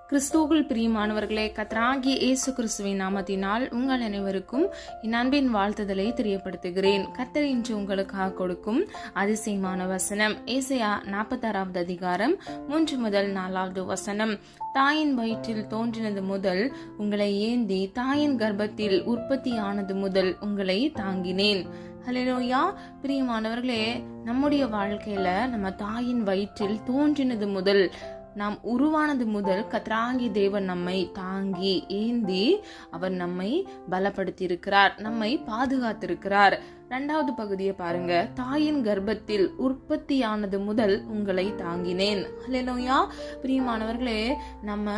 கிறிஸ்துவுக்குள் பிரியமானவர்களே, கர்த்தராகிய இயேசு கிறிஸ்துவின் நாமத்தினால் உங்கள் அனைவருக்கும் என் அன்பின் வாழ்த்துதலை தெரியப்படுத்துகிறேன். கர்த்தர் இன்று உங்களுக்காக கொடுக்கும் அதிசயமான வசனம் ஏசாயா 46வது அதிகாரம் 3 முதல் 4வது வசனம். தாயின் வயிற்றில் தோன்றினது முதல் உங்களை ஏந்தி, தாயின் கர்ப்பத்தில் உற்பத்தியானது முதல் உங்களை தாங்கினேன். ஹல்லேலூயா. பிரியமானவர்களே, நம்முடைய வாழ்க்கையில நம்ம தாயின் வயிற்றில் தோன்றினது முதல், நாம் உருவானது முதல் கர்த்தராகிய தேவன் நம்மை தாங்கி ஏந்தி அவர் நம்மை பலப்படுத்தி இருக்கிறார், நம்மை பாதுகாத்திருக்கிறார். 2வது பகுதியை பாருங்க. தாயின் கர்ப்பத்தில் உற்பத்தியானது முதல் உங்களை தாங்கினேன். ஹல்லேலூயா. பிரியமானவர்களே, நம்ம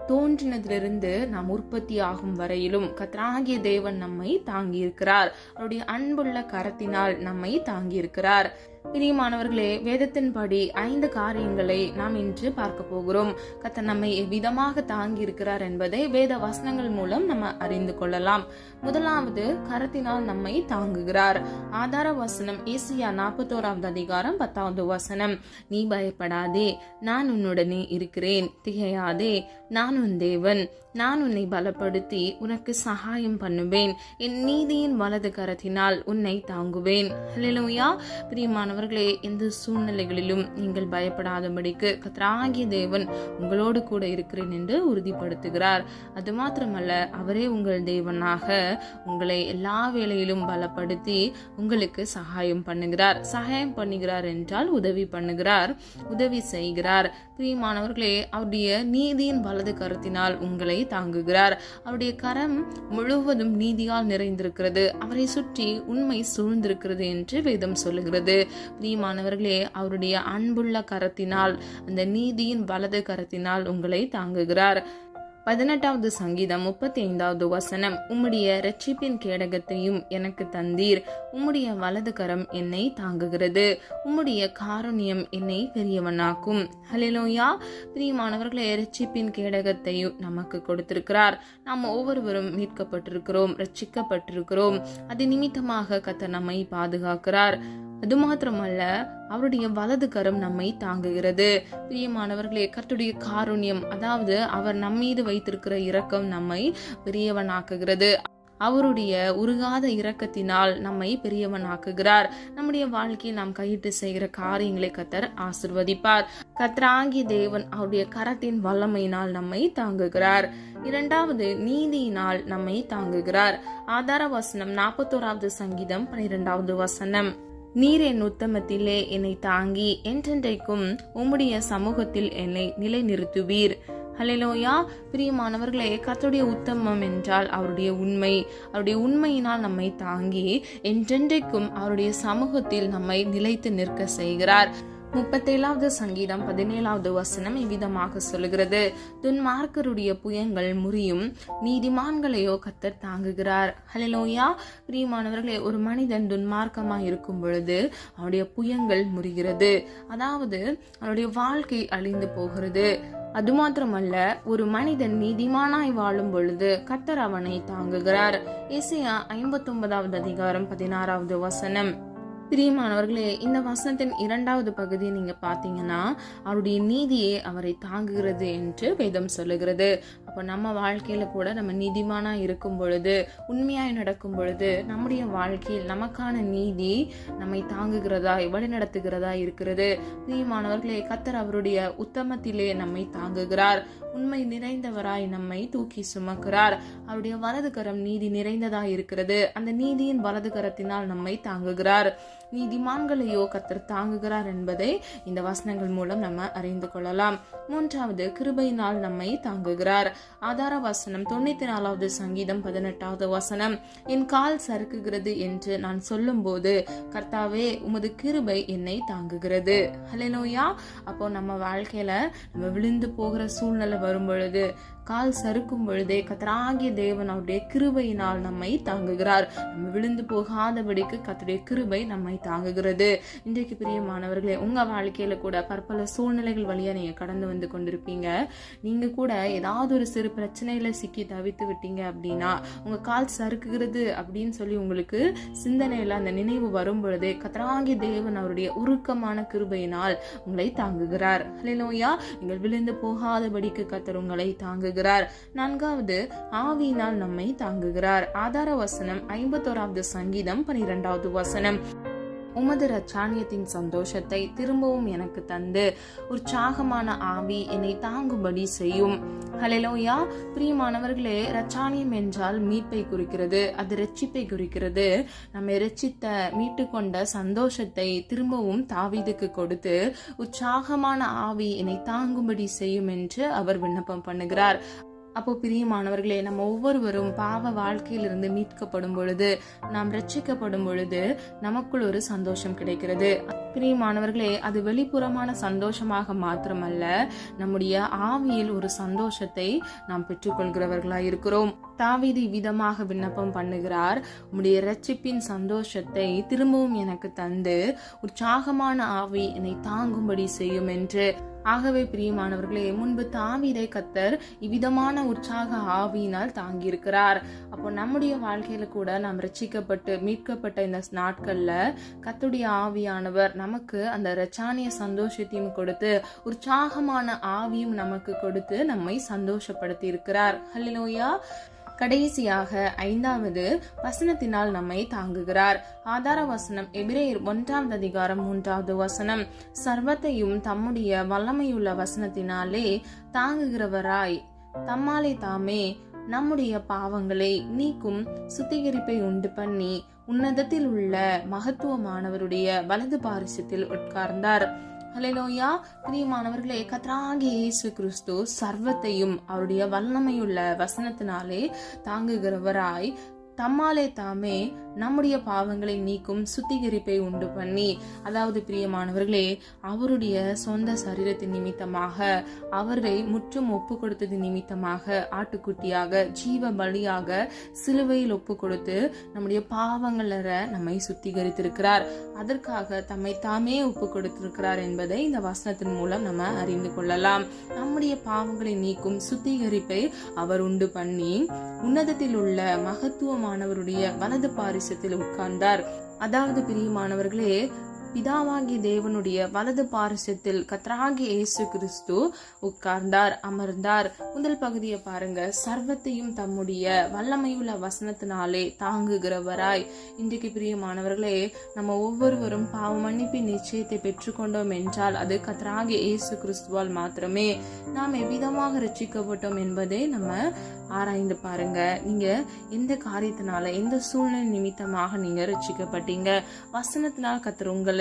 தோன்றினதிலிருந்து நாம் உற்பத்தி ஆகும் வரையிலும் கர்த்தராகிய தேவன் நம்மை தாங்கி இருக்கிறார். அவருடைய அன்புள்ள கரத்தினால் நம்மை தாங்கி இருக்கிறார். பிரியமானவர்களே, வேதத்தின்படி 5 காரியங்களை நாம் இன்று பார்க்க போகிறோம். கர்த்தர் நம்மை எவ்விதமாக தாங்கி இருக்கிறார் என்பதை வேத வசனங்கள் மூலம் நம்ம அறிந்து கொள்ளலாம். முதலாவது, கரத்தினால் நம்மை தாங்குகிறார். ஆதார வசனம் ஏசாயா 41வது அதிகாரம் 10வது வசனம். நீ பயப்படாதே, நான் உன்னுடனே இருக்கிறேன், திகையாதே, நான் உன் தேவன், நான் உன்னை பலப்படுத்தி உனக்கு சகாயம் பண்ணுவேன், என் நீதியின் வலது கரத்தினால் உன்னை தாங்குவேன். ஹல்லேலூயா. பிரியமானவர்களே, எந்த சூழ்நிலைகளிலும் நீங்கள் பயப்படாதபடிக்கு கர்த்தராகிய தேவன் உங்களோடு கூட இருக்கிறேன் என்று உறுதிப்படுத்துகிறார். அது மாத்திரமல்ல, அவரே உங்கள் தேவனாக உங்களை எல்லா வேளையிலும் பலப்படுத்தி உங்களுக்கு சகாயம் பண்ணுகிறார். சகாயம் பண்ணுகிறார் என்றால் உதவி பண்ணுகிறார், உதவி செய்கிறார். பிரியமானவர்களே, அவருடைய நீதியின் வலது கரத்தினால் உங்களை தாங்குகிறார். அவருடைய கரம் முழுவதும் நீதியால் நிறைந்திருக்கிறது. அவரை சுற்றி உண்மை சூழ்ந்திருக்கிறது என்று வேதம் சொல்லுகிறது. பிரியமானவர்களே, அவருடைய அன்புள்ள கரத்தினால், அந்த நீதியின் வலது கரத்தினால் உங்களை தாங்குகிறார். 18வது சங்கீதம் 35வது வசனம். உம்முடைய இரட்சிப்பின் கேடகத்தையும் எனக்கு தந்தீர், உம்முடைய வலது கரம் என்னை தாங்குகிறது, உம்முடைய காருண்யம் என்னை பெரியவனாக்கும். ஹல்லேலூயா. பிரியமானவர்களே, இரட்சிப்பின் கேடகத்தையும் நமக்கு கொடுத்திருக்கிறார். நாம் ஒவ்வொருவரும் மீட்கப்பட்டிருக்கிறோம், ரட்சிக்கப்பட்டிருக்கிறோம். அது நிமித்தமாக கர்த்தர் நம்மை பாதுகாக்கிறார். அது மாத்திரமல்ல, அவருடைய வலது கரம் நம்மை தாங்குகிறது. பிரியமானவர்களே, கர்த்தருடைய காருண்யம், அதாவது அவர் நம்மீது வைத்திருக்கிற இரக்கம் நம்மை பெரியவனாக்குகிறது. அவருடைய உருகாத இரக்கத்தினால் நம்மை பெரியவனாக்குகிறார். நம்முடைய வாழ்க்கையை நாம் கையிட்டு செய்கிற காரியங்களை கர்த்தர் ஆசீர்வதிப்பார். கர்த்தராகிய தேவன் அவருடைய கரத்தின் வல்லமையினால் நம்மை தாங்குகிறார். 2வது, நீதியினால் நம்மை தாங்குகிறார். ஆதார வசனம் 41வது சங்கீதம் 12வது வசனம். நீர் என் உத்தமத்திலே என்னை தாங்கி என்றென்றைக்கும் உம்முடைய சமூகத்தில் என்னை நிலைநிறுத்துவீர். ஹல்லேலூயா. பிரியமானவர்களே, கர்த்தருடைய உத்தமம் என்றால் அவருடைய உண்மை. அவருடைய உண்மையினால் நம்மை தாங்கி என்றென்றைக்கும் அவருடைய சமூகத்தில் நம்மை நிலைத்து நிற்க செய்கிறார். 37வது சங்கீதம் 17வது வசனம் இவ்விதமாக சொல்லுகிறது. துன்மார்க்கருடைய புயங்கள் முறியும், நீதிமான்களையோ கர்த்தர் தாங்குகிறார். ஹல்லேலூயா. பிரியமானவர்களே, ஒரு மனிதன் துன்மார்க்கமாக இருக்கும் பொழுது அவனுடைய புயங்கள் முறிகிறது, அதாவது அவனுடைய வாழ்க்கை அழிந்து போகிறது. அது மாத்திரமல்ல, ஒரு மனிதன் நீதிமானாய் வாழும் பொழுது கர்த்தர் அவனை தாங்குகிறார். ஏசாயா 59வது அதிகாரம் 16வது வசனம். பிரியமானவர்களே, இந்த வசனத்தின் 2வது பகுதியை நீங்க பாத்தீங்கன்னா, அவருடைய நீதியே அவரை தாங்குகிறது என்று வேதம் சொல்லுகிறது. அப்போ நம்ம வாழ்க்கையில கூட நம்ம நீதிமானா இருக்கும் பொழுது, உண்மையாய் நடக்கும் பொழுது, நம்முடைய வாழ்க்கையில் நமக்கான நீதி நம்மை தாங்குகிறதா, வழி நடத்துகிறதா இருக்கிறது. பிரியமானவர்களே, கர்த்தர் அவருடைய உத்தமத்திலே நம்மை தாங்குகிறார். உண்மை நிறைந்தவராய் நம்மை தூக்கி சுமக்கிறார். அவருடைய வலது கரம் நீதி நிறைந்ததாய் இருக்கிறது. அந்த நீதியின் வலது கரத்தினால் நம்மை தாங்குகிறார். நீதிமான்களையோ கர்த்தர் தாங்குகிறார் என்பதை இந்த வசனங்கள் மூலம் நம்ம அறிந்து கொள்ளலாம். 3வது, கிருபையினால் நம்மை தாங்குகிறார். ஆதார வசனம் 94வது சங்கீதம் 18வது வசனம். என் கால் சறுக்குகிறது என்று நான் சொல்லும் போது கர்த்தாவே, உமது கிருபை என்னை தாங்குகிறது. ஹல்லேலூயா. அப்போ நம்ம வாழ்க்கையில நம்ம விழுந்து போகிற சூழ்நிலை வரும் பொழுது கால் சறுக்கும் பொழுதே கர்த்தராகிய தேவன் அவருடைய கிருபையினால் நம்மை தாங்குகிறார். நம்ம விழுந்து போகாதபடிக்கு கர்த்தருடைய கிருபை நம்மை தாங்குகிறது. இன்றைக்கு பிரியமானவர்களே, உங்க வாழ்க்கையில கூட பற்பல சூழ்நிலைகள் வழியா நீங்க கடந்து வந்து கொண்டிருப்பீங்க. நீங்க கூட ஏதாவது ஒரு சிறு பிரச்சனையில சிக்கி தவித்து விட்டீங்க அப்படின்னா, உங்க கால் சறுக்குகிறது அப்படின்னு சொல்லி உங்களுக்கு சிந்தனையில அந்த நினைவு வரும் பொழுதே கர்த்தராகிய தேவன் அவருடைய உருக்கமான கிருபையினால் உங்களை தாங்குகிறார். ஹல்லேலூயா. நீங்கள் விழுந்து போகாதபடிக்கு கர்த்தர் உங்களை தாங்குகிறார். 4வது, ஆவியினால் நம்மை தாங்குகிறார். ஆதார வசனம் 51வது சங்கீதம் 12வது வசனம். உமது இரட்சாணியத்தின் சந்தோஷத்தை திரும்பவும் எனக்கு தந்து உற்சாகமான ஆவி என்னை தாங்கும்படி செய்யும். ஹல்லேலூயா. பிரியமானவர்களே, இரட்சாணியம் என்றால் மீட்பை குறிக்கிறது. அது இரட்சிப்பை குறிக்கிறது. நம்ம இரட்சித்த மீட்டு கொண்ட சந்தோஷத்தை திரும்பவும் தாவீதுக்கு கொடுத்து உற்சாகமான ஆவி என்னை தாங்கும்படி செய்யும் என்று அவர் விண்ணப்பம் பண்ணுகிறார். அப்போ பிரியமானவர்களே, நம்ம ஒவ்வொருவரும் பாவ வாழ்க்கையிலிருந்து மீட்கப்படும் பொழுது, நாம் ரட்சிக்கப்படும் பொழுது நமக்குள் ஒரு சந்தோஷம் கிடைக்கிறது. பிரியமானவர்களே, அது வெளிப்புறமான சந்தோஷமாக மாத்திரமல்ல, நம்முடைய ஆவியில் ஒரு சந்தோஷத்தை நாம் பெற்றுக்கொள்கிறவர்களாய் இருக்கிறோம். தாவீது விதமாக விண்ணப்பம் பண்ணுகிறார், உம்முடைய இரட்சிப்பின் சந்தோஷத்தை திரும்பவும் எனக்கு தந்து உற்சாகமான ஆவி என்னை தாங்கும்படி செய்யும் என்று. ஆகவே பிரியமானவர்களே, முன்பு தாவீதை கர்த்தர் இவ்விதமான உற்சாக ஆவியினால் தாங்கியிருக்கிறார். அப்போ நம்முடைய வாழ்க்கையில கூட நாம் ரட்சிக்கப்பட்டு மீட்கப்பட்ட இந்த நாட்கள்ல கர்த்தருடைய ஆவியானவர் நமக்கு அந்த இரட்சானிய சந்தோஷத்தையும் கொடுத்து உற்சாகமான ஆவியும் நமக்கு கொடுத்து நம்மை சந்தோஷப்படுத்தி இருக்கிறார். ஹல்லேலூயா. கடைசியாக 5வது வசனத்தினால் நம்மை தாங்குகிறார். ஆதார வசனம் எபிரேயர் 1வது அதிகாரம் 3வது வசனம். சர்வத்தையும் தம்முடைய வல்லமையுள்ள வசனத்தினாலே தாங்குகிறவராய் தம்மாலே தாமே நம்முடைய பாவங்களை நீக்கும் சுத்திகரிப்பை உண்டு பண்ணி உன்னதத்தில் உள்ள மகத்துவமானவருடைய வலது பாரிசத்தில் உட்கார்ந்தார். ஹல்லேலூயா. பிரியமானவர்களே, கர்த்தராகிய இயேசு கிறிஸ்து சர்வத்தையும் அவருடைய வல்லமையுள்ள வசனத்தினாலே தாங்குகிறவராய் தம்மாலே தாமே நம்முடைய பாவங்களை நீக்கும் சுத்திகரிப்பை உண்டு பண்ணி, அதாவது பிரியமானவர்களே, அவருடைய சொந்த சரீரத்தின் நிமித்தமாக அவரை முற்றும் ஒப்பு கொடுத்தது நிமித்தமாக ஆட்டுக்குட்டியாக ஜீவ பலியாக சிலுவையில் ஒப்பு கொடுத்து நம்முடைய பாவங்கள நம்மை சுத்திகரித்திருக்கிறார். அதற்காக தம்மை தாமே ஒப்பு கொடுத்திருக்கிறார் என்பதை இந்த வசனத்தின் மூலம் நம்ம அறிந்து கொள்ளலாம். நம்முடைய பாவங்களை நீக்கும் சுத்திகரிப்பை அவர் உண்டு பண்ணி உன்னதத்தில் உள்ள மகத்துவமானவருடைய வலது பாரிசத்தில் உட்கார்ந்தார். அதாவது பிரியமானவர்களே, பிதாவாகிய தேவனுடைய வலது பாரிசத்தில் கர்த்தராகிய இயேசு கிறிஸ்து உட்கார்ந்தார், அமர்ந்தார். முதல் பகுதியை பாருங்க. சர்வத்தையும் தம்முடைய வல்லமையுள்ள வசனத்தினாலே தாங்குகிறவராய். இன்றைக்கு பிரியமானவர்களே, நம்ம ஒவ்வொருவரும் பாவ மன்னிப்பின் நிச்சயத்தை பெற்றுக்கொண்டோம் என்றால் அது கர்த்தராகிய இயேசு கிறிஸ்துவால் மாத்திரமே. நாம் எவ்விதமாக ரட்சிக்கப்பட்டோம் என்பதை நம்ம ஆராய்ந்து பாருங்க. நீங்க எந்த காரியத்தினால, எந்த சூழ்நிலை நிமித்தமாக நீங்க ரட்சிக்கப்பட்டீங்க? வசனத்தினால் கர்த்தர் உங்களை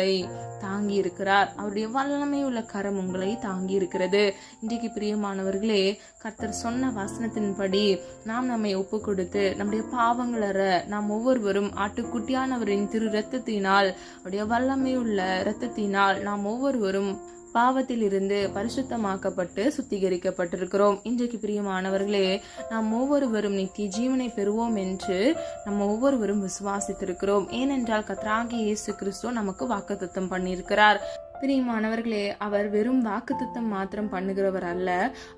தாங்கி இருக்கிறார். அவருடைய வல்லமை உள்ள கரம் உங்களை தாங்கி இருக்கிறது. இன்றைக்கு பிரியமானவர்களே, கர்த்தர் சொன்ன வசனத்தின்படி நாம் நம்மை ஒப்பு கொடுத்து நம்முடைய பாவங்களற நாம் ஒவ்வொருவரும் ஆட்டுக்குட்டியானவரின் திரு இரத்தத்தினால், அவருடைய வல்லமை உள்ள இரத்தத்தினால் நாம் ஒவ்வொருவரும் பாவத்தில் இருந்து பரிசுத்தமாக்கப்பட்டு சுத்திகரிக்கப்பட்டிருக்கிறோம். இன்றைக்கு பிரியமானவர்களே, நாம் ஒவ்வொருவரும் நித்திய ஜீவனை பெறுவோம் என்று நம்ம ஒவ்வொருவரும் விசுவாசித்திருக்கிறோம். ஏனென்றால் கர்த்தராகிய இயேசு கிறிஸ்து நமக்கு வாக்குத்தத்தம் பண்ணியிருக்கிறார். பிரியமானவர்களே, அவர் வெறும் வாக்குத்தத்தம் மாத்திரம் பண்ணுகிறவர் அல்ல,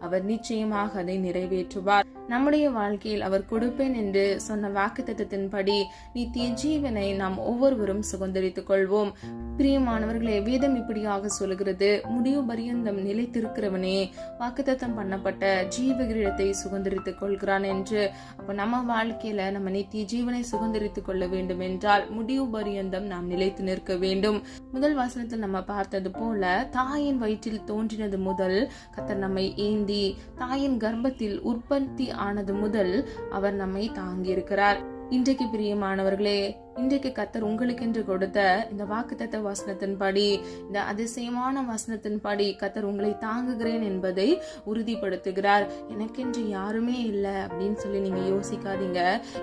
அவர் நிச்சயமாக அதை நிறைவேற்றுவார். நம்முடைய வாழ்க்கையில் அவர் கொடுப்பேன் என்று சொன்ன வாக்குத்தத்தத்தின்படி நித்திய ஜீவனை நாம் ஒவ்வொருவரும் சுதந்தரித்துக் கொள்வோம். பிரியமானவர்களே, வேதம் இப்படியாக சொல்கிறது, முடிவு பரியந்தம் நிலைத்திருக்கிறவனே வாக்குத்தத்தம் பண்ணப்பட்ட ஜீவ கிரீடத்தை சுதந்தரித்துக் கொள்கிறான் என்று. அப்ப நம்ம வாழ்க்கையில நம்ம நித்திய ஜீவனை சுதந்தரித்துக் கொள்ள வேண்டும் என்றால் முடிவு பரியந்தம் நாம் நிலைத்து நிற்க வேண்டும். முதல் வசனத்தில் நம்ம பார்த்தது போல, தாயின் வயிற்றில் தோன்றினது முதல் கர்த்தர் நம்மை ஏந்தி, தாயின் கர்ப்பத்தில் உற்பத்தி ஆனது முதல் அவர் நம்மை தாங்கி இருக்கிறார். இன்றைக்கு பிரியமானவர்களே, இன்றைக்கு கர்த்தர் உங்களுக்கென்று கொடுத்த இந்த வாக்குத்தத்த வசனத்தின்படி, இந்த அதிசயமான வசனத்தின்படி கர்த்தர் உங்களை தாங்குகிறேன் என்பதை உறுதிப்படுத்துகிறார். எனக்கென்று யாருமே இல்லை அப்படின்னு சொல்லி நீங்க யோசிக்காதீங்க.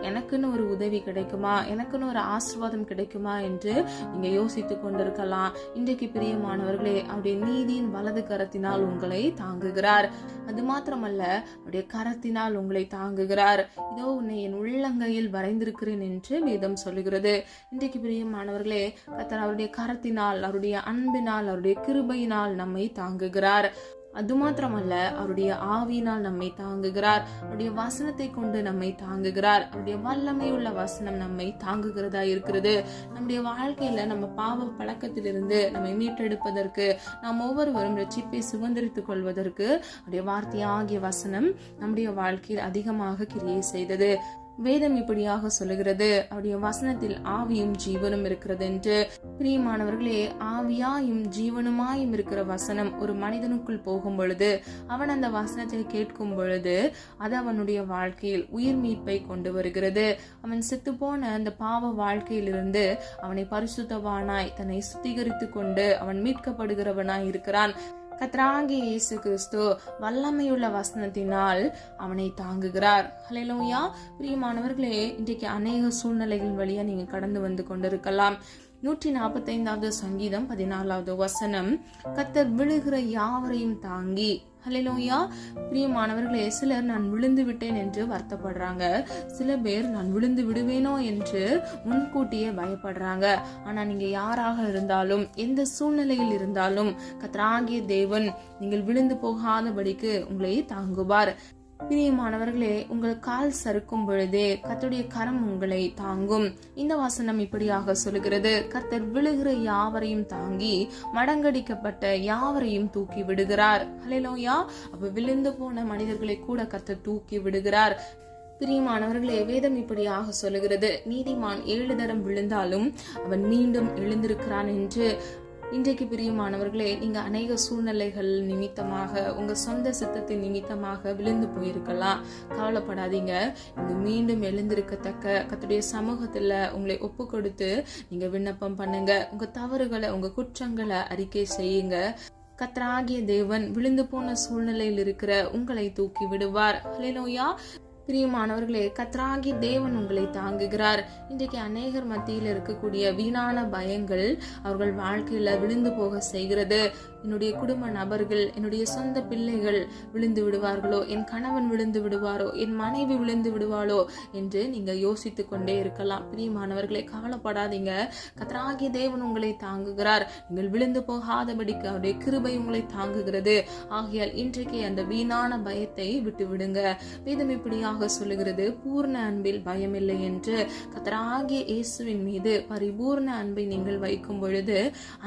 எனக்குன்னு ஒரு உதவி கிடைக்குமா, எனக்குன்னு ஒரு ஆசீர்வாதம் கிடைக்குமா என்று நீங்க யோசித்து கொண்டிருக்கலாம். இன்றைக்கு பிரியமானவர்களே, அவருடைய நீதியின் வலது கரத்தினால் உங்களை தாங்குகிறார். அது மாத்திரமல்ல, அவருடைய கரத்தினால் உங்களை தாங்குகிறார். இதோ உன்னை என் உள்ளங்கையில் வரைந்திருக்கிறேன் என்று வேதம் சொல்லுகிறது. இன்றைக்கு பிரியமானவர்களே, கர்த்தர் அவருடைய கரத்தினால், அவருடைய அன்பினால், அவருடைய கிருபையினால் நம்மை தாங்குகிறார். அது மாத்திரமல்ல, அவருடைய ஆவியினால் நம்மை தாங்குகிறார். அவருடைய வசனத்தை கொண்டு நம்மை தாங்குகிறார். அவருடைய வல்லமை உள்ள வசனம் நம்மை தாங்குகிறதா இருக்கிறது. நம்முடைய வாழ்க்கையில நம்ம பாவ பழக்கத்திலிருந்து நம்மை மீட்டெடுப்பதற்கு, நாம் ஒவ்வொருவரும் ரட்சிப்பை சுதந்திரித்துக் கொள்வதற்கு அவருடைய வார்த்தையாகிய வசனம் நம்முடைய வாழ்க்கையில் அதிகமாக கிரியை செய்தது. வேதம் இப்படியாக சொல்லுகிறது, அவருடைய வசனத்தில் ஆவியும் ஜீவனும் இருக்கிறது என்று. பிரியமானவர்களே, ஆவியாயும் ஜீவனுமாயும் இருக்கிற வசனம் ஒரு மனிதனுக்குள் போகும் பொழுது, அவன் அந்த வசனத்தை கேட்கும் பொழுது அது அவனுடைய வாழ்க்கையில் உயிர் மீட்பை கொண்டு வருகிறது. அவன் செத்து போன அந்த பாவ வாழ்க்கையிலிருந்து அவனை பரிசுத்தவானாய், தன்னை சுத்திகரித்து கொண்டு அவன் மீட்கப்படுகிறவனாய் இருக்கிறான். கர்த்தராகிய இயேசு கிறிஸ்து வல்லமையுள்ள வசனத்தினால் அவனை தாங்குகிறார். ஹல்லேலூயா. பிரியமானவர்களே, இன்றைக்கு அநேக சூழ்நிலைகள் வழியா நீங்க கடந்து வந்து கொண்டிருக்கலாம். 145வது சங்கீதம் 14வது வசனம், கர்த்தர் விழுகிற யாவரையும் தாங்கி. ஹல்லேலூயா. பிரியமானவர்களே, சிலர் நான் விழுந்து விட்டேன் என்று வருத்தப்படுறாங்க. சில பேர் நான் விழுந்து விடுவேனோ என்று முன்கூட்டியே பயப்படுறாங்க. ஆனா நீங்க யாராக இருந்தாலும், எந்த சூழ்நிலையில் இருந்தாலும், கர்த்தராகிய தேவன் நீங்கள் விழுந்து போகாதபடிக்கு உங்களை தாங்குவார். பிரியமானவர்களே, உங்கள் கால் சறுக்கும் பொழுதே கர்த்தருடைய கரம் உங்களை தாங்கும். இந்த வசனம் இப்படியாக சொல்லுகிறது, கர்த்தர் விழுகிற யாவரையும் தாங்கி மடங்கடிக்கப்பட்ட யாவரையும் தூக்கி விடுகிறார். ஹல்லேலூயா. அப்ப விழுந்து போன மனிதர்களை கூட கர்த்தர் தூக்கி விடுகிறார். பிரியமானவர்களே, வேதம் இப்படியாக சொல்லுகிறது, நீதிமான் 7 தரம் விழுந்தாலும் அவன் மீண்டும் எழுந்திருக்கிறான் என்று. இன்றைக்கு பிரியமானவர்களே, நீங்க அநேக சூழ்நிலைகள் நிமித்தமாக, உங்க சொந்த சித்தத்தின் நிமித்தமாக விழுந்து போயிருக்கலாம். கவலைப்படாதீங்க. நீங்க மீண்டும் எழுந்திருக்கத்தக்க கர்த்தருடைய சமூகத்துல உங்களை ஒப்பு கொடுத்து நீங்க விண்ணப்பம் பண்ணுங்க. உங்க தவறுகளை, உங்க குற்றங்களை அறிக்கை செய்யுங்க. கர்த்தராகிய தேவன் விழுந்து போன சூழ்நிலையில் இருக்கிற உங்களை தூக்கி விடுவார். ஹல்லேலூயா. பிரியமானவர்களே, கர்த்தராகிய தேவன் உங்களை தாங்குகிறார். இன்றைக்கு அநேகர் மத்தியில் இருக்கக்கூடிய வீணான பயங்கள் அவர்கள் வாழ்க்கையில விழுந்து போக செய்கிறது. என்னுடைய குடும்ப நபர்கள், என்னுடைய சொந்த பிள்ளைகள் விழுந்து விடுவார்களோ, என் கணவன் விழுந்து விடுவாரோ, என் மனைவி விழுந்து விடுவாளோ என்று நீங்க யோசித்து கொண்டே இருக்கலாம். பிரியமானவர்களே, கவலைப்படாதீங்க. கர்த்தராகிய தேவன் உங்களை தாங்குகிறார். நீங்கள் விழுந்து போகாதபடிக்கு அவருடைய கிருபை உங்களை தாங்குகிறது. ஆகையால் இன்றைக்கு அந்த வீணான பயத்தை விட்டு விடுங்க. வேதம் இப்படியாக சொல்லுகிறது, பூர்ண அன்பில் பயமில்லை என்று. கர்த்தராகிய இயேசுவின் மீது பரிபூர்ண அன்பை நீங்கள் வைக்கும் பொழுது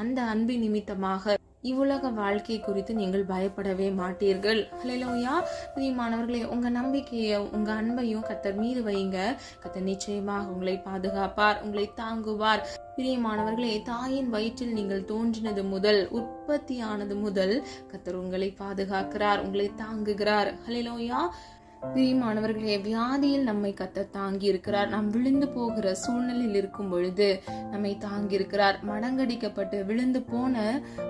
அந்த அன்பின் நிமித்தமாக இவ்வுலக வாழ்க்கை குறித்து நீங்கள் பயப்படவே மாட்டீர்கள். ஹல்லேலூயா. பிரியமானவர்களே, உங்க நம்பிக்கையை, உங்க அன்பையும் கர்த்தர் மீது வைங்க. கர்த்தர் நிச்சயமாக உங்களை பாதுகாப்பார், உங்களை தாங்குவார். பிரியமானவர்களே, தாயின் வயிற்றில் நீங்கள் தோன்றினது முதல், உற்பத்தியானது முதல் கர்த்தர் உங்களை பாதுகாக்கிறார், உங்களை தாங்குகிறார். ஹல்லேலூயா. பிரியமானவர்களே, வியாதியில் நம்மை கர்த்தர் தாங்கி இருக்கிறார். நாம் விழுந்து போகிற சூழ்நிலையில் இருக்கும் பொழுது நம்மை தாங்கி இருக்கிறார். மடங்கடிக்கப்பட்டு விழுந்து போன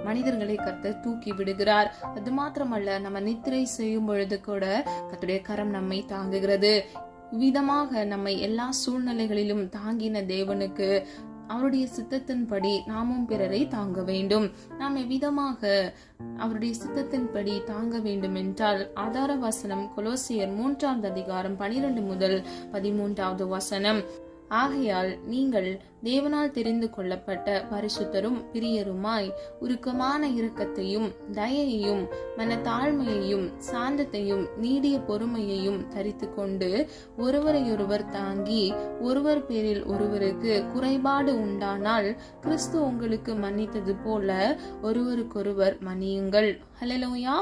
மனிதர்களை கர்த்தர் தூக்கி விடுகிறார். அது மாத்திரமல்ல, நம்ம நித்திரை செய்யும் பொழுது கூட கர்த்தருடைய கரம் நம்மை தாங்குகிறது. விதமாக நம்மை எல்லா சூழ்நிலைகளிலும் தாங்கின தேவனுக்கு அவருடைய சித்தத்தின்படி நாமும் பிறரை தாங்க வேண்டும். நாம் எவ்விதமாக அவருடைய சித்தத்தின்படி தாங்க வேண்டும் என்றால், ஆதார வசனம் கொலோசியர் 3வது அதிகாரம் 12 முதல் 13வது வசனம். ஆகையால் நீங்கள் தேவனால் தெரிந்து கொள்ளப்பட்ட பரிசுத்தரும் பிரியருமாய் உருக்கமான இரக்கத்தையும் தயையையும் மனத்தாழ்மையையும் சாந்தத்தையும் நீடிய பொறுமையையும் தரித்து கொண்டு ஒருவரையொருவர் தாங்கி ஒருவர் பேரில் ஒருவருக்கு குறைபாடு உண்டானால் கிறிஸ்து உங்களுக்கு மன்னித்தது போல ஒருவருக்கொருவர் மன்னியுங்கள். ஹல்லேலூயா.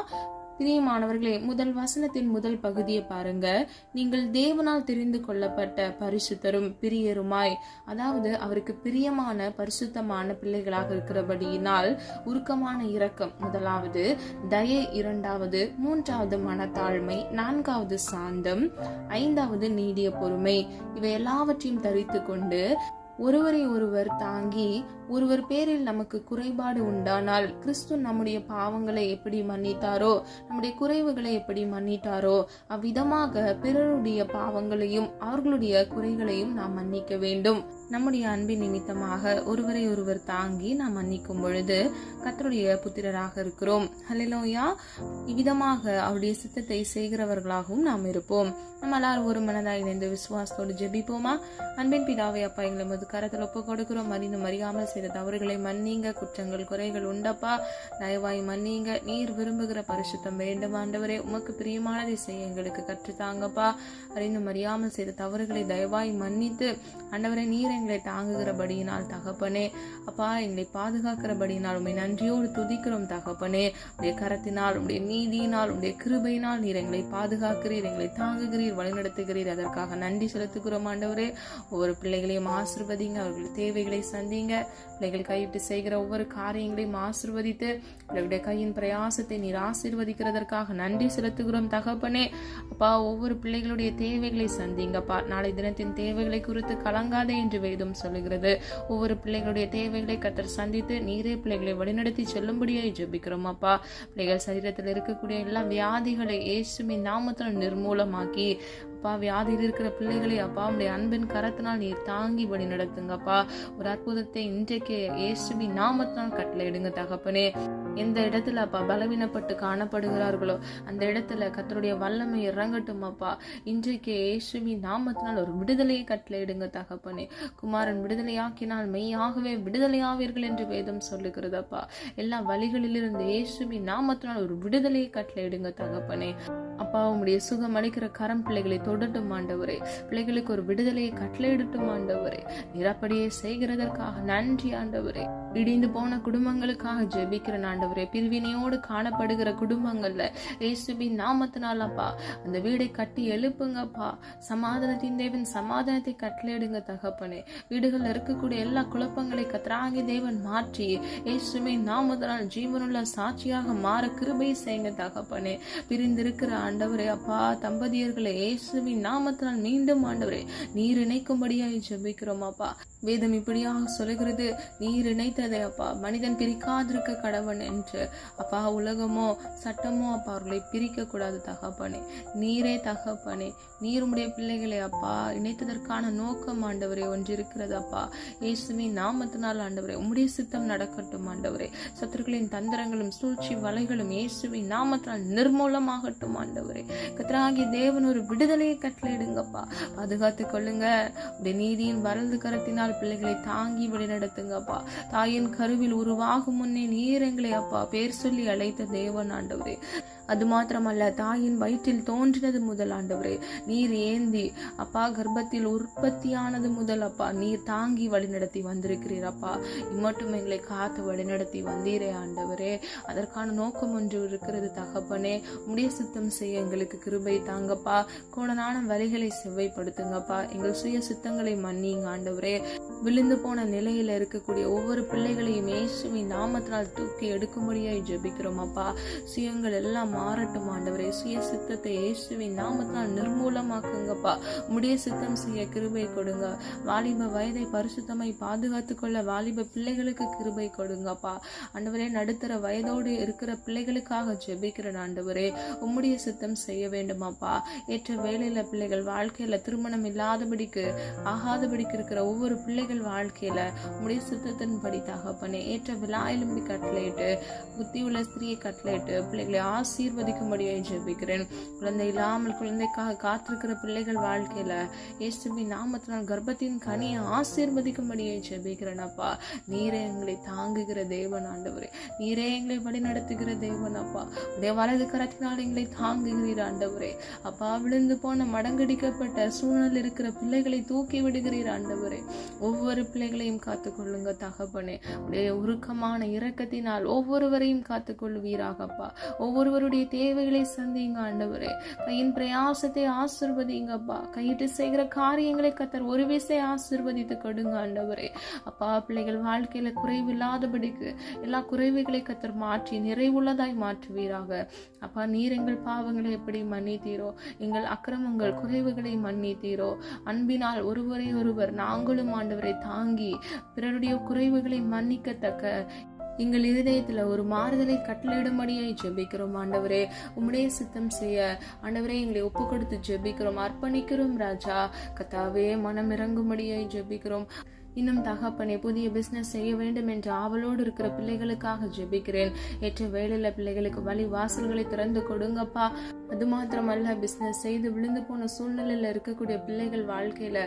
பிரியமானவர்களே, முதல் வசனத்தின் முதல் பகுதியை பாருங்க. நீங்கள் தேவனால் தெரிந்து கொள்ளப்பட்ட பரிசுத்தரும் பிரியருமாய், அதாவது அவருக்கு பிரியமான பரிசுத்தமான பிள்ளைகளாக இருக்கிறபடியினால் உருக்கமான இரக்கம் முதலாவது, தயை இரண்டாவது, மூன்றாவது மனத்தாழ்மை, நான்காவது சாந்தம், ஐந்தாவது நீடிய பொறுமை. இவை எல்லாவற்றையும் தரித்து கொண்டு ஒருவரை ஒருவர் தாங்கி ஒருவர் பேரில் நமக்கு குறைபாடு உண்டானால் கிறிஸ்து நம்முடைய பாவங்களை எப்படி மன்னித்தாரோ, நம்முடைய குறைவுகளை எப்படி மன்னித்தாரோ, அவ்விதமாக பிறருடைய பாவங்களையும் அவர்களுடைய குறைகளையும் நாம் மன்னிக்க வேண்டும். நம்முடைய அன்பின் நிமித்தமாக ஒருவரை ஒருவர் தாங்கி நாம் மன்னிக்கும் பொழுது கர்த்தருடைய புத்திரராக இருக்கிறோம். ஹல்லேலூயா. இவ்விதமாக அவருடைய சித்தத்தை செய்கிறவர்களாகவும் நாம் இருப்போம். நம்ம எல்லாரும் ஒரு மனதாய் இணைந்து விசுவாசத்தோடு ஜெபிப்போமா? அன்பின் பிதாவே, அப்பா, எங்களை மது கரத்தில் ஒப்பு கொடுக்கிறோம். அறிந்தும் அறியாமல் செய்த தவறுகளை மன்னிங்க. குற்றங்கள் குறைகள் உண்டப்பா, தயவாய் மன்னிங்க. நீர் விரும்புகிற பரிசுத்தம் வேண்டும் ஆண்டவரே. உமக்கு பிரியமானதை செய்ய எங்களுக்கு கற்றுத்தாங்கப்பா. அறிந்தும் அறியாமல் செய்த தவறுகளை தயவாய் மன்னித்து ஆண்டவரே, நீர் எங்களை தாங்குகிறபடியினால் தகப்பனே, அப்பா, எங்களை பாதுகாக்கிறபடியினால் உம்மை நன்றியோடு துதிக்கிறோம் தகப்பனே. உடைய கரத்தினால், உடைய நீதியினால், உடைய கிருபையினால் நீர் எங்களை பாதுகாக்கிறீர், எங்களை தாங்குகிறீர், வழிநடத்துகிறீர். அதற்காக நன்றி செலுத்துகிறோம் ஆண்டவரே. ஒவ்வொரு பிள்ளைகளையும் ஆசீர்வதிங்க, அவர்கள் தேவைகளை சந்திங்க. பிள்ளைகள் கையிட்டு செய்கிற ஒவ்வொரு காரியங்களையும் ஆசீர்வதித்து பிள்ளைகளுடைய கையின் பிரயாசத்தை நீர் ஆசீர்வதிக்கிறதற்காக நன்றி செலுத்துகிறோம் தகப்பனே. அப்பா, ஒவ்வொரு பிள்ளைகளுடைய தேவைகளை சந்திங்கப்பா. நாளை தினத்தின் தேவைகளை குறித்து கலங்காதே என்று வேதம் சொல்லுகிறது. ஒவ்வொரு பிள்ளைகளுடைய தேவைகளை கர்த்தர் சந்தித்து நீரே பிள்ளைகளை வழிநடத்தி செல்லும்படியாய் ஜெபிக்கிறோம் அப்பா. பிள்ளைகள் சரீரத்தில் இருக்கக்கூடிய எல்லா வியாதிகளை இயேசுவின் நாமத்தில் நிர்மூலமாக்கி அப்பா, வியாதியில் இருக்கிற பிள்ளைகளை அப்பா உடைய அன்பின் கரத்தினால் நீர் தாங்கி வழி நடத்துங்கப்பா. ஒரு அற்புதத்தை இன்றைக்கு இயேசுவின் நாமத்தினால் கட்டளையிடுங்க தகப்பனே. எந்த இடத்துல அப்பா பலவீனப்பட்டு காணப்படுகிறார்களோ அந்த இடத்துல கர்த்தருடைய வல்லமை இறங்கட்டும் அப்பா. இன்றைக்கு இயேசுவின் நாமத்தினால் ஒரு விடுதலையை கட்டளையிடுங்க தகப்பனே. குமாரன் விடுதலையாக்கினால் மெய்யாகவே விடுதலையாவீர்கள் என்று வேதம் சொல்லுகிறது அப்பா. எல்லா வழிகளிலிருந்து இயேசுவின் நாமத்தினால் ஒரு விடுதலையை கட்டளையிடுங்க தகப்பனே. அப்பா, உம்முடைய சுகம் அளிக்கிற கரம் பிள்ளைகளை தொடட்டும் ஆண்டவரே. பிள்ளைகளுக்கு ஒரு விடுதலையை கட்டளையிடட்டும் ஆண்டவரே. நிரப்படியே செய்கிறதற்காக நன்றி ஆண்டவரே. இடிந்து போன குடும்பங்களுக்காக ஜெபிக்கிற ஆண்டவரே. பிரிவினையோடு காணப்படுகிற குடும்பங்கள்ல இயேசுவின் நாமத்தினால் அப்பா அந்த வீடை கட்டி எழுப்புங்கப்பா. சமாதானத்தின் தேவன் சமாதானத்தை கட்டளையிடுங்க தகப்பனே. வீடுகள்ல இருக்கக்கூடிய எல்லா குழப்பங்களை கர்த்தராகிய தேவன் மாற்றி இயேசுவின் நாமத்தினால் ஜீவனுள்ள சாட்சியாக மாற கிருபை செய்யுங்க தகப்பனே. பிரிந்திருக்கிற ஆண்டவரே அப்பா தம்பதியர்களை இயேசுவின் நாமத்தினால் மீண்டும் ஆண்டவரே நீர் இணைக்கும்படியாய் ஜெபிக்கிறோம் அப்பா. வேதம் இப்படியாக சொல்லுகிறது, நீர் இணைத்ததை அப்பா மனிதன் பிரிக்காதிருக்க கடவன் என்று. அப்பா, உலகமோ சட்டமோ அப்பா அவர்களை பிரிக்க கூடாது தகப்பனே. நீரே தகப்பனே, நீர் உம்முடைய பிள்ளைகளை அப்பா இணைத்ததற்கான நோக்கம் ஆண்டவரே ஒன்று இருக்கிறது அப்பா. இயேசுவின் நாமத்தினால் ஆண்டவரே உம்முடைய சித்தம் நடக்கட்டும் ஆண்டவரே. சத்துருக்களின் தந்திரங்களும் சூழ்ச்சி வலைகளும் இயேசுவின் நாமத்தினால் நிர்மூலமாகட்டும் ஆண்டவரே. கர்த்தராகிய தேவன் ஒரு விடுதலையை கட்டளையிடுங்கப்பா. பாதுகாத்துக் கொள்ளுங்க. உடைய நீதியின் வலது கரத்தினால் பிள்ளைகளை தாங்கி வழி நடத்துங்கப்பா. தாயின் கருவில் உருவாகும் முன்னே நீர் எங்களை அப்பா பேர் சொல்லி அழைத்த தேவன் ஆண்டவரே. அது மாத்திரமல்ல, தாயின் வயிற்றில் தோன்றினது முதல் ஆண்டவரே நீர் ஏந்தி அப்பா கர்ப்பத்தில் உற்பத்தியானது முதல் அப்பா நீர் தாங்கி வழிநடத்தி வந்திருக்கிறீர் அப்பா. இம்மட்டும் எங்களை காத்து வழிநடத்தி வந்தீரே ஆண்டவரே. அதற்கான நோக்கம் ஒன்று இருக்கிறது தகப்பனே. உம்முடைய சித்தம் செய்ய எங்களுக்கு கிருபை தாங்கப்பா. கோணனான வழிகளை செவ்வைப்படுத்துங்கப்பா. எங்கள் சுய சித்தங்களை மன்னிங்க ஆண்டவரே. விழுந்து போன நிலையில இருக்கக்கூடிய ஒவ்வொரு பிள்ளைகளையும் இயேசுவின் நாமத்தினால் தூக்கி எடுக்கும்படியாய் ஜெபிக்கிறோம் அப்பா. சுயங்கள் எல்லாம் மாறட்டும் ஆண்டவரே. சுய சித்தத்தை இயேசுவின் நாமத்தினால் நிர்மூலமாக்குங்கப்பா. உம்முடைய சித்தம் செய்ய கிருபை கொடுங்க. வாலிப வயதை பரிசுத்தமை பாதுகாத்துக் கொள்ள வாலிப பிள்ளைகளுக்கு கிருபை கொடுங்கப்பா ஆண்டவரே. நடுத்தர வயதோடு இருக்கிற பிள்ளைகளுக்காக ஜெபிக்கிறேன் ஆண்டவரே. உம்முடைய சித்தம் செய்ய வேண்டுமாப்பா. ஏற்ற வேலையில பிள்ளைகள் வாழ்க்கையில திருமணம் இல்லாதபடிக்கு ஆகாதபடிக்கு இருக்கிற ஒவ்வொரு பிள்ளைகள் வாழ்க்கையில உம்முடைய சித்தத்தின்படி தகப்பனே ஏற்ற விழாயிலும் கட்டளையிட்டு புத்தியுள்ள ஸ்திரியை கட்டளையிட்டு பிள்ளைகளை ஆசீர்வதிக்கும்படியாய் ஜெபிக்கிறேன். குழந்தை இல்லாமல் குழந்தைக்காக காத்திருக்கிற பிள்ளைகள் வாழ்க்கையில இயேசுவின் நாமத்தினால் கர்ப்பத்தின் கனியை ஆசீர்வதிக்கும்படியாய் ஜெபிக்கிறேன் அப்பா. நீரே எங்களை தாங்குகிற தேவன் ஆண்டவரே. நீரே எங்களை வழி நடத்துகிற தேவன் அப்பா. உடைய வலது கரத்தினால் எங்களை தாங்குகிறீர் ஆண்டவரே. அப்பா, விழுந்து போன மடங்கடிக்கப்பட்ட சூழ்நிலை இருக்கிற பிள்ளைகளை தூக்கி விடுகிறீர் ஆண்டவரே. ஒவ்வொரு பிள்ளைகளையும் காத்துக்கொள்ளுங்க தகப்பனே. உடைய உருக்கமான இரக்கத்தினால் ஒவ்வொருவரையும் காத்துக்கொள்வீராகப்பா. ஒவ்வொருவருடைய தேவைகளை சந்திங்க ஆண்டவரே. கையின் பிரயாசத்தை ஆசீர்வதிங்கப்பா. கையிட்டு செய்கிற காரியங்களை கர்த்தர் ஒரு விசை ஆசீர்வதித்து கொடுங்க ஆண்டவரே. அப்பா, பிள்ளைகள் வாழ்க்கையில குறைவில்லாதபடிக்கு எல்லா குறைவுகளை கர்த்தர் மாற்றி நிறைவுள்ளதாய் மாற்றுவீராக. அப்பா, நீர் எங்கள் பாவங்களை எப்படி மன்னித்தீரோ எங்கள் அக்கிரமங்கள் குறைவுகளை மன்னித்தீரோ அன்பினால் ஒருவரை ஒருவர் நாங்களும் ஆண்டவரை எங்களை தாங்கி பிறருடைய குறைவுகளை மன்னிக்கத்தக்க எங்கள் இருதயத்துல ஒரு மாறுதலை கட்டளையிடும்படியாய் ஜெபிக்கிறோம் ஆண்டவரே. உம்முடைய சித்தம் செய்ய ஆண்டவரே எங்களை ஒப்பு கொடுத்து ஜெபிக்கிறோம், அர்ப்பணிக்கிறோம் ராஜா. கர்த்தாவே மனம் இறங்கும்படியாய் ஜெபிக்கிறோம். இன்னும் தகப்பனே புதிய பிசினஸ் செய்ய வேண்டும் என்ற ஆவலோடு இருக்கிற பிள்ளைகளுக்காக ஜெபிக்கிறேன். ஏற்ற வேளையில பிள்ளைகளுக்கு வழி வாசல்களை திறந்து கொடுங்கப்பா. அது மாத்திரமல்ல, பிசினஸ் செய்து விழுந்து போன சூழ்நிலையில இருக்கக்கூடிய பிள்ளைகள் வாழ்க்கையில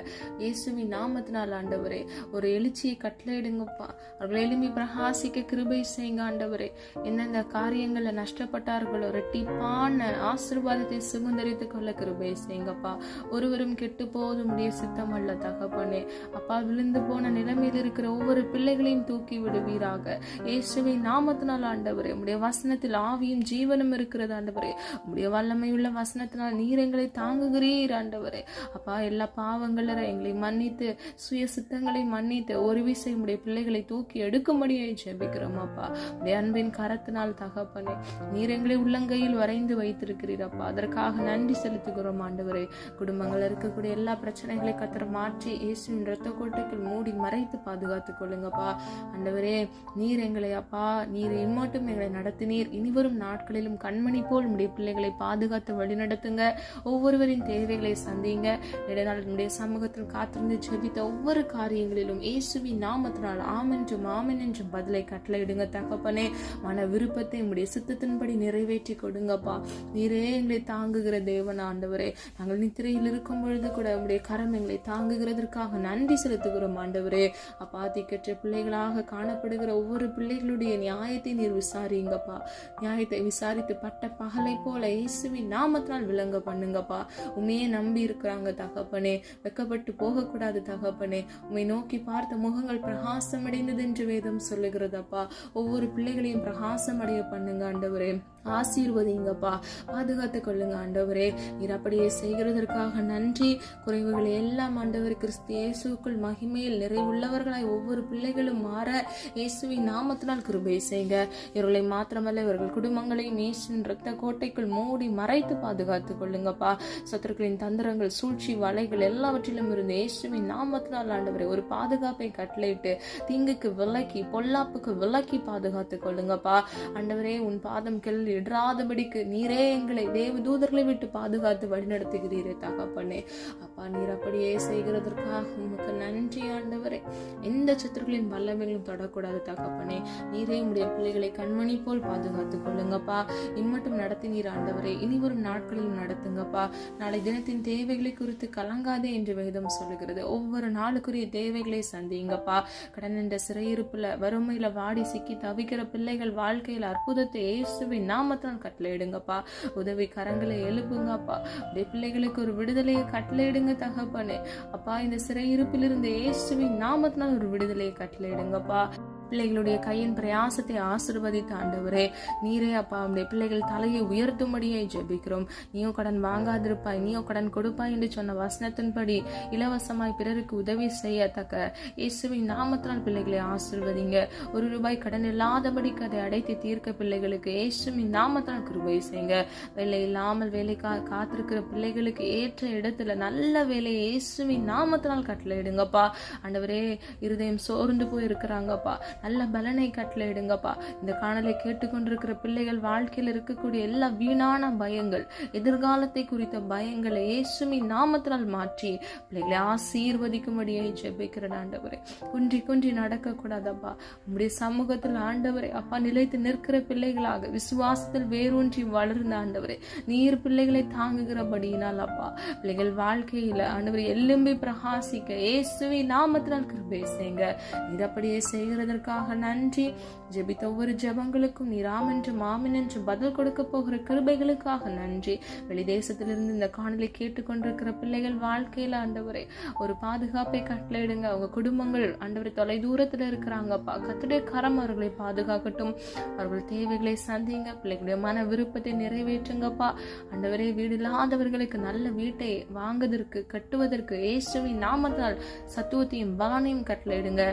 இயேசுவின் நாமத்தினால் ஆண்டவரே ஒரு எழுச்சியை கட்டளையிடுங்கப்பா. அவர்கள் எழும்பி பிரகாசிக்க கிருபை செய்யுங்க ஆண்டவரே. எந்தெந்த காரியங்கள்ல நஷ்டப்பட்டார்களோ ரெட்டிப்பான ஆசீர்வாதத்தை சுதந்தரித்துக் கொள்ள கிருபை செய்யுங்கப்பா. ஒருவரும் கெட்டு போவது முடிய சித்தம் அல்ல தகப்பனே. அப்பா, விழுந்து போன நிலைமையில் இருக்கிற ஒவ்வொரு பிள்ளைகளையும் தூக்கி விடுவீராக இயேசுவின் நாமத்தினால் ஆண்டவரே. உம்முடைய வசனத்தில் ஆவியும் ஜீவனும் இருக்கிறது ஆண்டவரே. உம்முடைய வல்லமையுள்ள வசனத்தினால் நீர் எங்களை தாங்குகிறீர் ஆண்டவரே. அப்பா, எல்லா பாவங்கள எங்களை மன்னித்து சுய சித்தங்களை மன்னித்து ஒரு விசை உடைய பிள்ளைகளை தூக்கி எடுக்கும்படியை ஜெபிக்கிறோம் அப்பா. உடைய அன்பின் கரத்தினால் தகப்பனே நீர் எங்களை உள்ளங்கையில் வரைந்து வைத்திருக்கிறீர் அப்பா. அதற்காக நன்றி செலுத்துகிறோம் ஆண்டவரே. குடும்பங்கள் இருக்கக்கூடிய எல்லா பிரச்சனைகளை கத்தர் மாற்றி இயேசுவின் இரத்த கோட்டைக்குள் மூடி மறைத்து பாதுகாத்துக் கொள்ளுங்கப்பா ஆண்டவரே. நீர் எங்களை அப்பா, நீர் இம்மட்டும் எங்களை நடத்தினீர். இனிவரும் நாட்களிலும் கண்மணி போல் உடைய பிள்ளைகளை பாதுகாத்து வழிநடத்துங்க. ஒவ்வொருவரின் தேவைகளை சந்திங்க. இடைநாளுடைய சமூகத்தில் காத்திருந்து ஜெபித்த ஒவ்வொரு காரியங்களிலும் இயேசுவின் நாமத்தினால் ஆமென்றும் ஆமென் என்றும் பதிலை கட்டளையிடுங்க தகப்பனே. மன விருப்பத்தை உடைய சித்தத்தின்படி நிறைவேற்றி கொடுங்கப்பா. நீரே எங்களை தாங்குகிற தேவன் ஆண்டவரே. நாங்கள் நித்திரையில் இருக்கும் பொழுது கூட உடைய கரம் எங்களை தாங்குகிறதற்காக நன்றி செலுத்துகிறோம் ஆண்டவரே. அப்பா, திக்கற்ற பிள்ளைகளாக காணப்படுகிற ஒவ்வொரு பிள்ளைகளுடைய நியாயத்தை நீர் விசாரிங்கப்பா. நியாயத்தை விசாரித்து பட்ட பகலை போல இயேசுவின் நாமத்தினால் விளங்க பண்ணுங்கப்பா. உண்மையே நம்பி இருக்கிறாங்க தகப்பனே. வெக்கப்பட்டு போக கூடாது தகப்பனே. உண்மை நோக்கி பார்த்த முகங்கள் பிரகாசம் அடைந்தது என்று வேதம் சொல்லுகிறதப்பா. ஒவ்வொரு பிள்ளைகளையும் பிரகாசம் அடைய பண்ணுங்க ஆண்டவரே. ஆசீர்வதிங்கப்பா, பாதுகாத்து கொள்ளுங்க ஆண்டவரே. நீர் அப்படியே செய்கிறதற்காக நன்றி. குறைவுகளை எல்லாம் ஆண்டவர் கிறிஸ்து இயேசுக்குள் மகிமையில் நிறைவுள்ளவர்களாய் ஒவ்வொரு பிள்ளைகளும் மாற இயேசுவின் நாமத்தினால் கிருபை செய்யுங்க. இவர்களை மாத்திரமல்ல, இவர்கள் குடும்பங்களையும் இயேசுவின் இரத்த கோட்டைக்குள் மூடி மறைத்து பாதுகாத்துக் கொள்ளுங்கப்பா. சத்துருக்களின் தந்திரங்கள், சூழ்ச்சி, வலைகள் எல்லாவற்றிலும் இருந்து இயேசுவின் நாமத்தினால் ஆண்டவரே ஒரு பாதுகாப்பை கட்டளையிட்டு தீங்குக்கு விலக்கி பொல்லாப்புக்கு விலக்கி பாதுகாத்துக் கொள்ளுங்கப்பா ஆண்டவரே. உன் பாதம் கெல்லி இடராதபடிக்கு நீரே எங்களை தேவ தூதர்களை விட்டு பாதுகாத்து வழிநடத்துகிறீரே தகப்பனே. அப்பா, நீர் அப்படியே செய்கிறதற்காக உமக்கு நன்றி ஆண்டவரே. எந்த சத்துருக்களின் வல்லமைகளும் தொடக்கூடாது தகப்பனே. நீரே உடைய பிள்ளைகளை கண்மணி போல் பாதுகாத்துக் கொள்ளுங்கப்பா. இம்மட்டும் நடத்தி நீர் ஆண்டவரே இனிவரும் நாட்களிலும் நடத்துங்கப்பா. நாளை தினத்தின் தேவைகளை குறித்து கலங்காதே என்று வேதம் சொல்லுகிறது. ஒவ்வொரு நாளுக்குரிய தேவைகளை சந்திங்கப்பா. கடன் என்ற சிறையிருப்புல வறுமையில வாடி சிக்கி தவிக்கிற பிள்ளைகள் வாழ்க்கையில் அற்புதத்தை இயேசுவின் நாமத்தினால் கட்டளையிடுங்கப்பா. உதவி கரங்களை எழுப்புங்கப்பா. உடைய பிள்ளைகளுக்கு ஒரு விடுதலையை கட்டளையிடுங்க தகப்பனே. அப்பா, இந்த சிறையிருப்பிலிருந்து இயேசுவின் நாமத்தினால் ஒரு விடுதலையை கட்டளையிடுங்கப்பா. பிள்ளைகளுடைய கையின் பிரயாசத்தை ஆசீர்வதித்து ஆண்டவரே நீரே அப்பா உடைய பிள்ளைகள் தலையை உயர்த்தும்படியாய் ஜெபிக்கிறோம். நீயோ கடன் வாங்காதிருப்பாய், நீயோ கடன் கொடுப்பாய் என்று சொன்ன வசனத்தின்படி இலவசமாய் பிறருக்கு உதவி செய்யத்தக்க இயேசுவின் நாமத்தினால் பிள்ளைகளை ஆசீர்வதிங்க. ₹1 கடன் இல்லாதபடிக்கு அதை அடைத்து தீர்க்க பிள்ளைகளுக்கு இயேசுவின் நாமத்தினால் கிருபை செய்யுங்க. வேலை இல்லாமல் வேலைக்காக காத்திருக்கிற பிள்ளைகளுக்கு ஏற்ற இடத்துல நல்ல வேலையை இயேசுவின் நாமத்தினால் கட்டளையிடுங்கப்பா ஆண்டவரே. இருதயம் சோர்ந்து போய் இருக்கிறாங்கப்பா, நல்ல பலனை கட்டளையிடுங்கப்பா. இந்த காணலை கேட்டுக்கொண்டிருக்கிற பிள்ளைகள் வாழ்க்கையில் இருக்கக்கூடிய எல்லா வீணான பயங்கள், எதிர்காலத்தை குறித்த பயங்களை இயேசுவின் நாமத்தினால் மாற்றி பிள்ளைகளை ஆசீர்வதிக்கும்படியை ஜெபிக்கிறேன் ஆண்டவரே. குன்றி குன்றி நடக்க கூடாதப்பா. உங்களுடைய சமூகத்தில் ஆண்டவரே அப்பா நிலைத்து நிற்கிற பிள்ளைகளாக விசுவாசத்தில் வேரூன்றி வளர்ந்த ஆண்டவரே நீர் பிள்ளைகளை தாங்குகிறபடியினால் அப்பா பிள்ளைகள் வாழ்க்கையில ஆண்டவரே எலும்பி பிரகாசிக்க இயேசுவின் நாமத்தினால் கிருபை செய்யுங்க. நீர் அப்படியே செய்கிறதற்கு நன்றி. ஜெபித்த ஒவ்வொரு ஜெபங்களுக்கும் நீர் ஆமென்றும் ஆமென் என்று பதில் கொடுக்க போகிற கிருபைகளுக்காக நன்றி. வெளிதேசத்திலிருந்து இந்த காணொளி கேட்டுக்கொண்டிருக்கிற பிள்ளைகள் வாழ்க்கையில ஆண்டவரே ஒரு பாதுகாப்பை கட்டளையிடுங்க. அவங்க குடும்பங்கள் ஆண்டவரே தொலை தூரத்துல இருக்கிறாங்கப்பா. கர்த்தருடைய கரம் அவர்களை பாதுகாக்கட்டும். அவர்கள் தேவைகளை சந்திங்க. பிள்ளைகளுடைய மன விருப்பத்தை நிறைவேற்றுங்கப்பா ஆண்டவரே. வீடு இல்லாதவர்களுக்கு நல்ல வீட்டை வாங்குவதற்கு கட்டுவதற்கு இயேசுவின் நாமத்தால் சத்துவத்தையும் பலனையும் கட்டளையிடுங்க.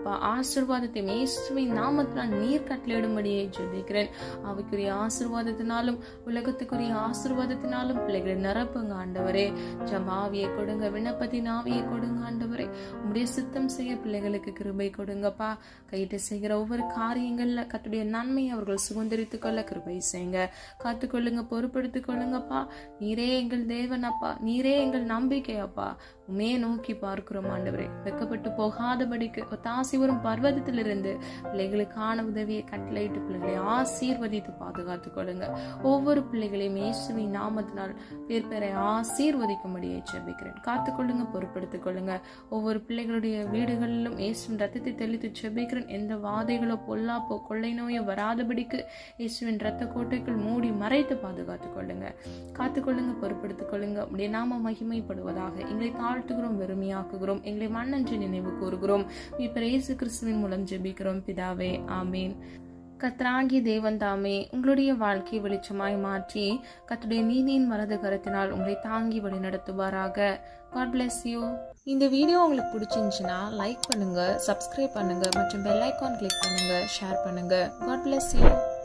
அப்பா ஆசீர்வாதத்தை இயேசுவின் நாமத்தினால் நீர் கட்டளையிடும்படியே ஜெபிக்கிறேன். அவைக்குரிய ஆசீர்வாதத்தினாலும் உலகத்துக்குரிய ஆசீர்வாதத்தினாலும் பிள்ளைகளை நிரப்புங்க ஆண்டவரே. ஜமாவியை கொடுங்க, விண்ணப்பத்தின் ஆவியை கொடுங்க ஆண்டவரே. உம்முடைய சித்தம் செய்ய பிள்ளைகளுக்கு கிருபை கொடுங்கப்பா. கையிட்டு செய்கிற ஒவ்வொரு காரியங்கள்ல கர்த்தருடைய நன்மை அவர்கள் சுதந்திரித்துக் கொள்ள கிருபை செய்யுங்க. காத்துக்கொள்ளுங்க, பொறுப்படுத்திக் கொள்ளுங்கப்பா. நீரே எங்கள் தேவன் அப்பா, நீரே எங்கள் நம்பிக்கை அப்பா. உமே நோக்கி பார்க்கிறோம் ஆண்டவரே. வெக்கப்பட்டு போகாதபடிக்கு ஒத்தாசி வரும் பர்வதத்திலிருந்து பிள்ளைகளுக்கான உதவியை கட்டளையிட்டு பிள்ளைகளை ஆசீர்வதித்து பாதுகாத்துக் கொள்ளுங்க. ஒவ்வொரு பிள்ளைகளையும் இயேசுவின் நாமத்தினால் பேர் பேரை ஆசீர்வதிக்கும்படியே ஜெபிக்கிறேன். காத்துக்கொள்ளுங்க, பொறுப்படுத்திக் கொள்ளுங்க. ஒவ்வொரு பிள்ளைகளுடைய வீடுகளிலும் இயேசுவின் ரத்தத்தை தெளித்து ஜெபிக்கிறேன். எந்த வாதைகளோ பொல்லாப்போ கொள்ளை நோயோ வராதபடிக்கு இயேசுவின் ரத்த கோட்டைக்குள் மூடி மறைத்து பாதுகாத்துக் கொள்ளுங்க. காத்துக்கொள்ளுங்க, பொறுப்படுத்திக் கொள்ளுங்க. உடைய நாம மகிமைப்படுவதாக. எங்களை தாழ்த்துகிறோம், வெறுமையாக்குகிறோம். எங்களை மண்ணன்று நினைவு கூறுகிறோம். இயேசு கிறிஸ்துவின் மூலம் ஜெபிக்கிறோம் பிதாவே, ஆமீன். கர்த்தராகிய தேவன் தாமே உங்களுடைய வாழ்க்கையை வெளிச்சமாய் மாற்றி கர்த்தருடைய நீதியின் வலது கரத்தினால் உங்களை தாங்கி வழி நடத்துவாராக. God bless you. இந்த வீடியோ உங்களுக்கு பிடிச்சிருந்துச்சுன்னா லைக் பண்ணுங்க, சப்ஸ்கிரைப் பண்ணுங்க மற்றும் பெல் ஐகான் கிளிக் பண்ணுங்க, ஷேர் பண்ணுங்க. God bless you.